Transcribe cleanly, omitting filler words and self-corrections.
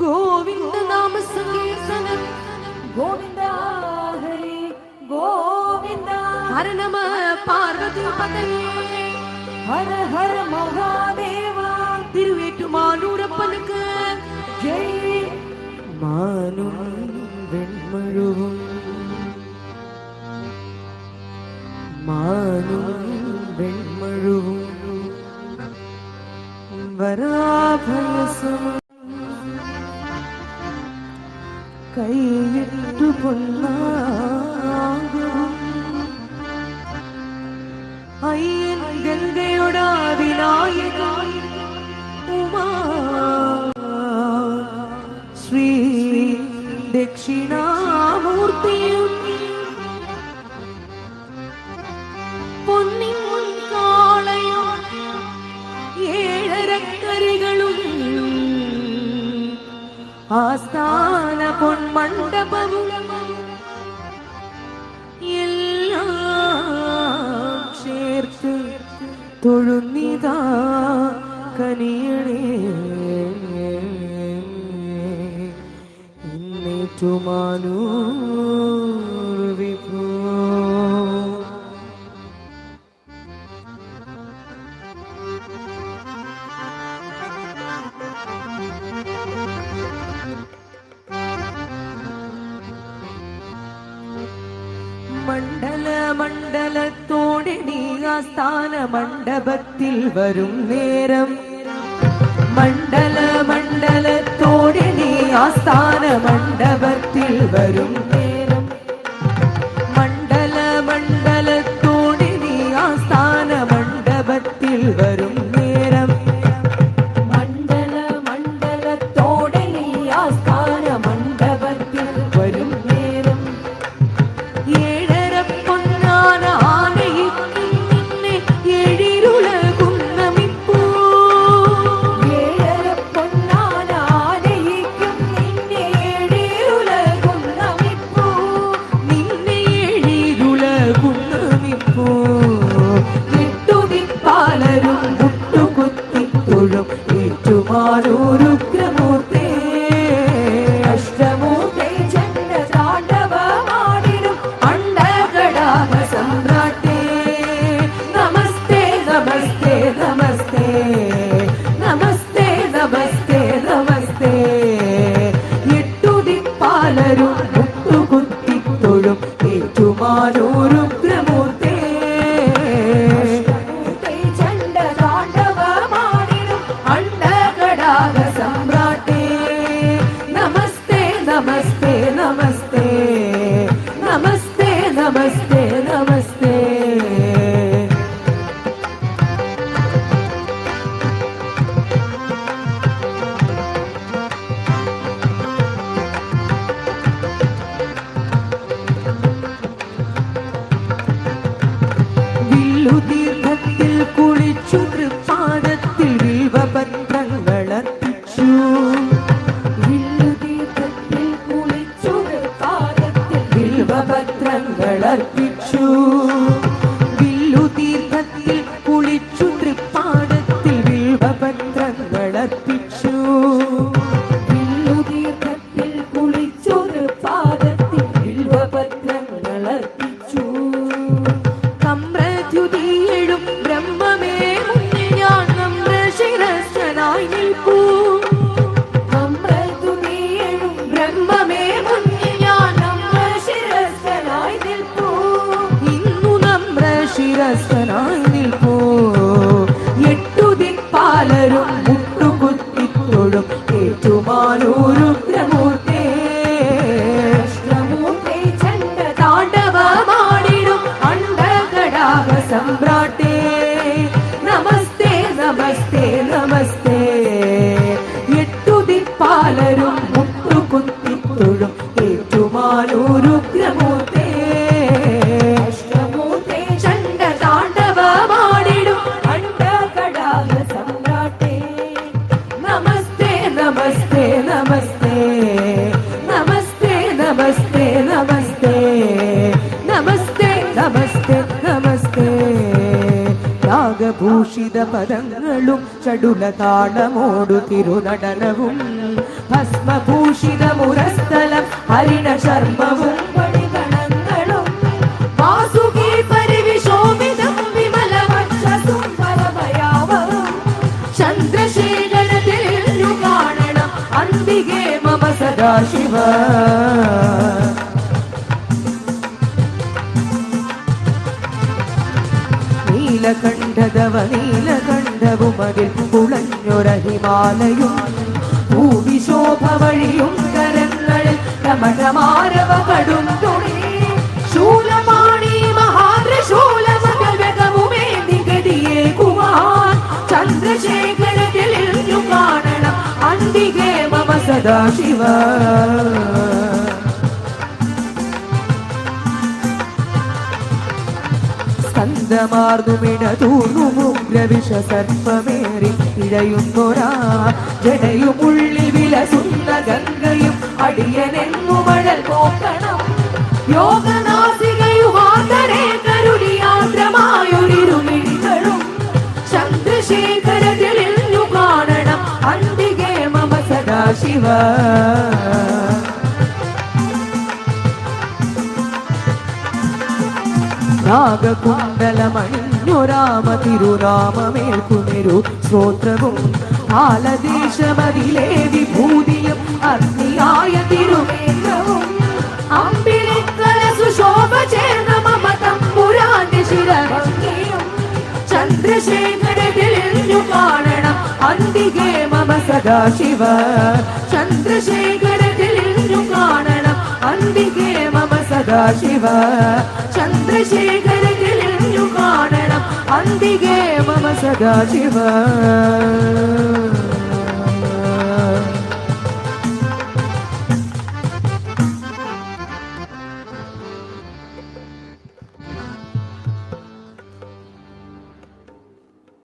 ഗോവിന്ദ നാമ സങ്കീർത്തനം ഗോവിന്ദ ഹരി ഗോവിന്ദ ഹര നമ പാർവതീപതയേ ഹര ഹര മഹാദേവ തിരുവേറ്റുമാനൂരപ്പനുക്ക് ജയ് മാനും വെൺമഴുവും മാനും വെൺമഴുവും വരാഭയസം കൈയിട്ടു പൊന്നാകും അയ്യൻ ഗംഗയുടെ വിനായക ഉമാ ശ്രീ ദക്ഷിണാമൂർത്തിയും പൊന്നിൻ കാളയും ഏഴരക്കരികളും ആസ്ഥാന പൊന്മണ്ഡപവും എല്ലാം ചേർത്ത് തൊഴുന്നിതാ കനിയണേ ഇന്നേറ്റുമാനൂർ വിഭോ. മണ്ഡല മണ്ഡലത്തോടെ നീ ആസ്ഥാന മണ്ഡപത്തിൽ വരും നേരം മണ്ഡല മണ്ഡലത്തോടെ നീ ആസ്ഥാന മണ്ഡപത്തിൽ വരും നേരം മണ്ഡല മണ്ഡലത്തോടെ നീ ആസ്ഥാന മണ്ഡപത്തിൽ വരും നേരം മണ്ഡല മണ്ഡലത്തോടെ നീ ആസ്ഥാന മണ്ഡപത്തിൽ വരും നേരം ഏഴര പൊന്നാന ആനയിക്കും നിന്നെ എഴിരുളകും നമിപ്പൂ ഏഴര പൊന്നാന ആനയിക്കും നിന്നെ എഴിരുളകും നമിപ്പൂ നിന്നെ എഴിരുളകും നമിപ്പൂ വിട്ടുതിപ്പാലരും മുട്ടുകുത്തി തൊഴും ഏറ്റുമാനൂരുഗ്രമൂർത്തേ അഷ്ടമൂർത്തേ ചണ്ഡ താണ്ഡവമാടിടും അണ്ഡകടാഹ സമ്രാട്ടേ നമസ്തേ നമസ്തേ നമസ്തേ നമസ്തേ നമസ്തേ നമസ്തേ എട്ടുതിപ്പാലരും മുട്ടുകുത്തി തൊഴും ഏറ്റുമാനൂരുഗ്രമൂർത്തേ ചണ്ഡ താണ്ഡവമാടിടും അണ്ഡകടാഹ സമ്രാട്ടേ നമസ്തേ നമസ്തേ നമസ്തേ നമസ്തേ നമസ്തേ നമസ്തേ. വില്ലുതീർത്ഥത്തിൽ കുളിച്ചു തൃപ്പാദത്തിൽ വിൽവപത്രങ്ങളർപ്പിച്ചു വില്ലുതീർത്ഥത്തിൽ കുളിച്ചു തൃപ്പാദത്തിൽ വിൽവപത്രങ്ങളർപ്പിച്ചു വില്ലുതീർത്ഥത്തിൽ കുളിച്ചു തൃപ്പാദത്തിൽ വിൽവപത്രങ്ങളർപ്പിച്ചു വില്ലുതീർത്ഥത്തിൽ കുളിച്ചു തൃപ്പാദത്തിൽ വിൽവപത്രങ്ങളർപ്പിച്ചു കമ്രദ്യുതിയെഴും ബ്രഹ്മമേ മുന്നിൽ ഞാൻ നമ്രശിരസ്യനായി നിൽപ്പൂ കമ്രദ്യുതിയെഴും ബ്രഹ്മമേ മുന്നിൽ ഞാൻ നമ്രശിരസ്യനായി നിൽപ്പൂ ഇന്നു നമ്രശിരസ്യനായി നിൽപ്പൂ എട്ടുതിപ്പാലരും മുട്ടുകുത്തി തൊഴും ഏറ്റുമാനൂരുഗ്രമൂർത്തേ അഷ്ടമൂർത്തേ ചണ്ഡ താണ്ഡവമാടിടും അണ്ഡകടാഹ സമ്രാട്ടേ നമസ്തേ നമസ്തേ നമസ്തേ എട്ടുതിപ്പാലരും മുട്ടുകുത്തി തൊഴും ഏറ്റുമാനൂരുഗ്രമൂർത്തേ അഷ്ടമൂർത്തേ ചണ്ഡ താണ്ഡവമാടിടും അണ്ഡകടാഹ സമ്രാട്ടേ നമസ്തേ നമസ്തേ നമസ്തേ നമസ്തേ നമസ്തേ നമസ്തേ നമസ്തേ നമസ്തേ നമസ്തേ. രാഗഭൂഷിത പദങ്ങളും ചടുല താളമോടു തിരുനടനവും ഭസ്മഭൂഷിതമുരസ്ഥലം ഹരിണശർമ്മവും പണിഗണങ്ങളും വാസുകി പരിവിശോഭിതം വിമലവക്ഷസും പരഭയാവഹം ചന്ദ്രശേഖരത്തിൽ കാണണം അന്തികേ മമ സദാശിവ നീലകണ്ഠതവ നീലകണ്ഠവും അതിൽ കുളഞ്ഞൊര ഹിമാലയും ഭൂവിശോഭ വഴിയും കരങ്ങളിൽ കമലമാരവ കടും തുണി ശൂലമാണി മഹാദ്രശൂലമകവുമേ നിഗതിയെ കുമാർ ചന്ദ്രശേഖരത്തിൽ കാണണം അന്തികേ മമ സദാശിവ സ്കന്ധമാർന്നുമിടതൂർന്നുമുഗ്രവിഷ സർപ്പമേറി ഇഴയുന്നൊരാ ജടയുമുള്ളി വിലസുന്ന ഗംഗയും അടിയനെന്നു മഴൽ പോക്കണം യോഗനാസികയുവാതരെ കരുണിയാദ്രമായൊരിരുമിഴികളും ചന്ദ്രശേഖരത്തിൽ കാണണം അന്തികേ മമ സദാശിവ നാഗകുണ്ടലമണിഞ്ഞൊരാമ തിരുനാമമേൽക്കുനിരു ശ്രോത്രവും കാലദേശമതിലെ വിഭൂതിയും അഗ്നിയായ തിരുമേഘവും അമ്പിളിക്കല സുശോഭ ചേർന്ന മമ തമ്പുരാന്റെ ശിരഭംഗിയും ചന്ദ്രശേഖരത്തിൽ കാണണം അന്തികേ മമ സദാശിവ ചന്ദ്രശേഖരത്തിൽ കാണണം അന്തികേ മമ സദാശിവ ചന്ദ്രശേഖരത്തിൽ കാണണം അന്തികേ മമ സദാശിവ